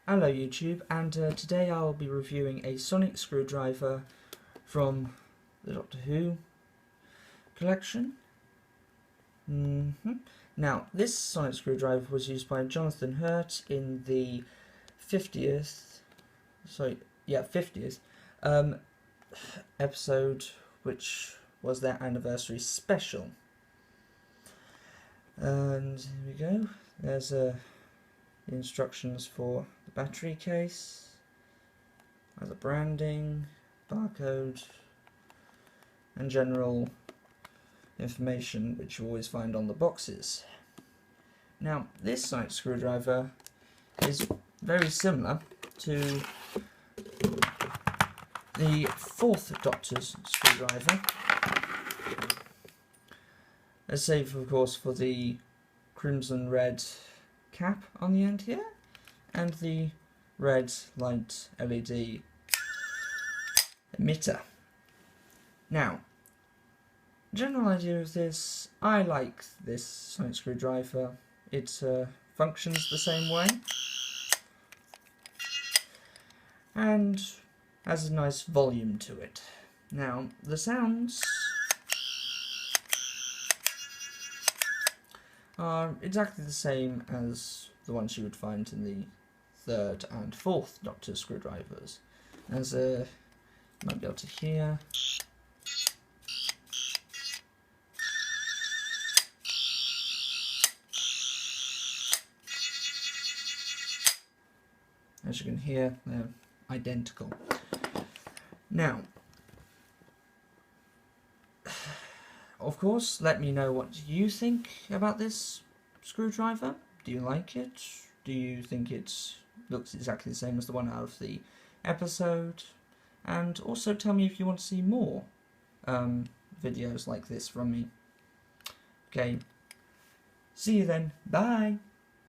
Hello YouTube, and today I'll be reviewing a sonic screwdriver from the Doctor Who collection. Now, this sonic screwdriver was used by Jonathan Hurt in the 50th episode, which was their anniversary special. And here we go. There's the instructions for the battery case, other branding, barcode, and general information which you always find on the boxes. Now, this sonic screwdriver is very similar to the fourth Doctor's screwdriver, save of course for the crimson red cap on the end here and the red light LED emitter. Now, general idea of this, I like this sonic screwdriver. It functions the same way and has a nice volume to it. Now, the sounds are exactly the same as the ones you would find in the third and fourth Doctor screwdrivers. As you might be able to hear. As you can hear, they're identical. Now, of course, let me know what you think about this screwdriver. Do you like it? Do you think it looks exactly the same as the one out of the episode? And also tell me if you want to see more videos like this from me. Okay, see you then. Bye!